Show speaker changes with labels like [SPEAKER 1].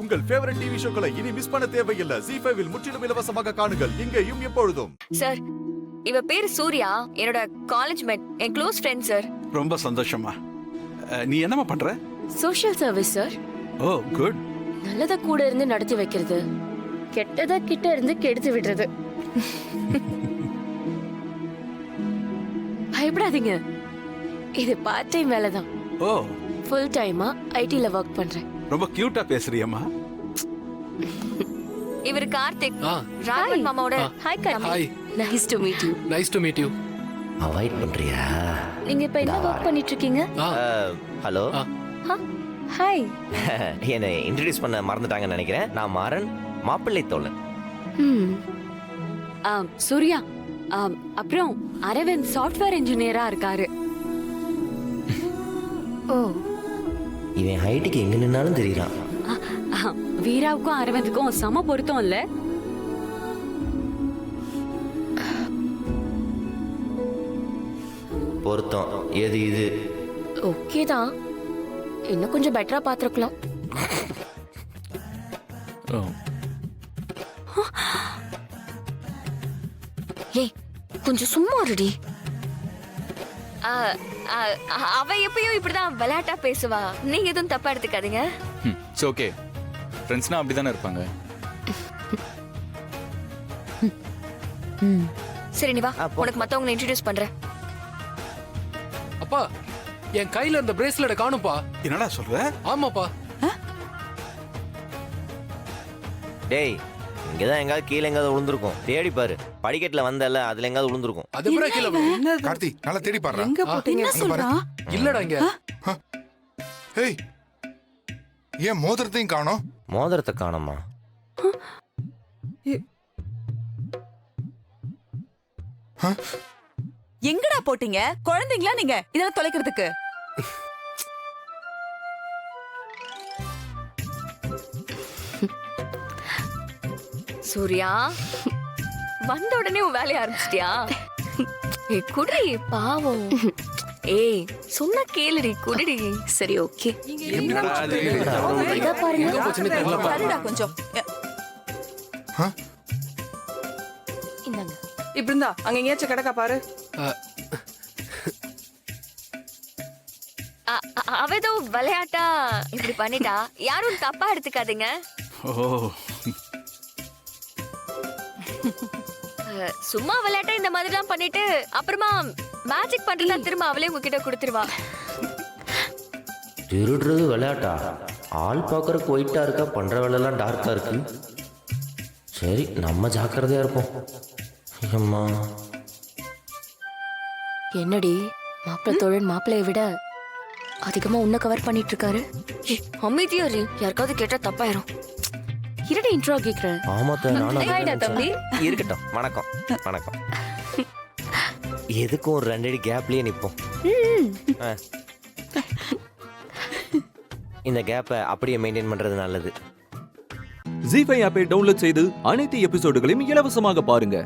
[SPEAKER 1] உங்கள் favourite TV ஷோக்களை இனி miss பண்ண தேவையில்லை. ZEE5 இல் முற்றிலும் இலவசமாக காணுங்கள். இங்கேயும் எப்பொழுதும்.
[SPEAKER 2] சார், இவ பேரு சூர்யா, என்னோட காலேஜ் மேட், என் க்ளோஸ் ஃப்ரெண்ட் சார்.
[SPEAKER 3] ரொம்ப சந்தோஷமா. நீ என்னமா பண்ற?
[SPEAKER 4] Social service sir.
[SPEAKER 3] Oh good.
[SPEAKER 4] நல்லத கூட இருந்து நடத்தி வைக்கிறது, கெட்டத கிட்ட இருந்து கெடுத்து விடுறது. பயப்படாதீங்க, இது பார்ட் டைம் வேலை தான்.
[SPEAKER 3] ஓ,
[SPEAKER 4] ஃபுல் டைமா ஐடில ஒர்க் பண்றேன்.
[SPEAKER 3] ரொம்ப கியூட்டா பேசுறியம்மா.
[SPEAKER 2] இவர் கார்த்திக்,
[SPEAKER 5] ஆ
[SPEAKER 2] ராகவன் மாமாவோட.
[SPEAKER 4] Hi Karthik.
[SPEAKER 5] Hi,
[SPEAKER 4] nice to meet you.
[SPEAKER 5] Nice to meet you.
[SPEAKER 6] Avoid பண்றியா?
[SPEAKER 4] நீங்க இப்ப என்ன ஒர்க் பண்ணிட்டு இருக்கீங்க?
[SPEAKER 6] ஹலோ.
[SPEAKER 4] ஹாய்.
[SPEAKER 6] என்னை இன்ட்ரடியூஸ் பண்ண மறந்துட்டாங்கன்னு நினைக்கிறேன். நான் மாறன், மாப்பிள்ளை தோழன்.
[SPEAKER 7] சூர்யா, அப்புறம் அரவிந்த் சாஃப்ட்வேர் இன்ஜினியரா இருக்காரு.
[SPEAKER 4] ஓ,
[SPEAKER 6] இவன் ஹைட்டுக்கு எங்க நின்னாலும் தெரியறான்.
[SPEAKER 7] வீராவுக்கும் அரவிந்துக்கும் சம பொருத்தம் இல்ல?
[SPEAKER 6] பொருத்தம் எது இது?
[SPEAKER 4] ஓகே தான், இன்னும் கொஞ்சம் பெட்டரா பாத்துக்கலாம். ஏய், கொஞ்சம் சும்மா இருடி.
[SPEAKER 2] அவ எப்பயும் இப்படிதான் விளையாட்டா பேசுவா. நீங்க எதுவும் தப்பா எடுத்துக்காதீங்க.
[SPEAKER 8] It's okay. ஃப்ரெண்ட்ஸ்னா அப்படிதானே இருப்பாங்க.
[SPEAKER 2] சரி, நீ வா, உனக்கு மத்தவங்களை இன்ட்ரடியூஸ் பண்றேன்.
[SPEAKER 5] அப்பா, என் கையில இருந்த பிரேஸ்லெட் காணும்பா.
[SPEAKER 3] என்னடா சொல்ற?
[SPEAKER 5] ஆமாப்பா.
[SPEAKER 6] டேய், இங்கதான் எங்காவது கீழே எங்காவது விழுந்திருக்கும். தேடி பாரு. படிக்கட்டுல வந்தல, அதுல எங்காவது விழுந்திருக்கும்.
[SPEAKER 5] அது பிறகு கீழ விழு.
[SPEAKER 9] கார்த்தி, நல்லா தேடி பாரு.
[SPEAKER 10] எங்க போட்டீங்க?
[SPEAKER 9] என்ன சொல்றா?
[SPEAKER 5] இல்லடா இங்க.
[SPEAKER 9] ஏய், ஏன் மோதிரத்தையும் காணோம்?
[SPEAKER 6] மோதிரத்தை காணோமா?
[SPEAKER 10] எங்கடா போட்டீங்க? குழந்தைங்களா நீங்க இதெல்லாம் தொலைக்கிறதுக்கு?
[SPEAKER 2] சூர்யா, வந்த உடனே உன் வேலைய ஆரம்பிச்சிட்டியா? ஏய் குடி, பாவம். ஏய், சொன்னா கேளுடி, குடிடி.
[SPEAKER 4] சரி, ஓகே.
[SPEAKER 3] என்னடா இது?
[SPEAKER 4] இதா பாருங்க.
[SPEAKER 5] எங்க போச்சுன்னு தெரியலப்பா.
[SPEAKER 10] சரிடா கொஞ்சம்.
[SPEAKER 4] இந்தாங்க.
[SPEAKER 10] இப்படி இருந்தா அங்க எங்கேயாச்சும் கிடக்கா பாரு.
[SPEAKER 2] அவ ஏதோ விளையாட்டா இப்படி பண்ணிட்டா. யாரும் தப்பா எடுத்துக்காதீங்க.
[SPEAKER 3] ஓ,
[SPEAKER 2] சும்மா விளையாட்டா இந்த மாதிரிலாம் பண்ணிட்டு அப்புறமா மேஜிக் பண்றதா திரும்ப அவளே உங்ககிட்ட கொடுத்துருவா.
[SPEAKER 6] திருடுறது விளையாட்டா? ஆள் பாக்குறதுக்கு ஒயிட்டா இருக்கா, பண்ற வேலைலாம் டார்க்கா இருக்கு. சரி, நம்ம ஜாக்கிரதையா இருப்போம். அம்மா,
[SPEAKER 4] என்னடி மாப்பிள்ளை தோழன் மாப்பிள்ளைய விட அதிகமா உன்னை கவர் பண்ணிட்டு இருக்காரு?
[SPEAKER 2] அமைதியா இரு, யாருக்காவது கேட்டா தப்பாயிரும்.
[SPEAKER 4] இருடி, இன்ட்ரோ கேக்குறேன்.
[SPEAKER 6] ஆமாத்த,
[SPEAKER 4] ஹாய்டா தம்பி.
[SPEAKER 6] இருக்கட்டும். வணக்கம். வணக்கம். எதுக்கும் ஒரு 2 அடி கேப்லயே நிப்போம். இந்த கேப்பை அப்படியே மெயின்டைன் பண்றது நல்லது.
[SPEAKER 11] ZEE5 ஆப்பை டவுன்லோட் செய்து அனைத்து எபிசோடுகளையும் இலவசமாக பாருங்க.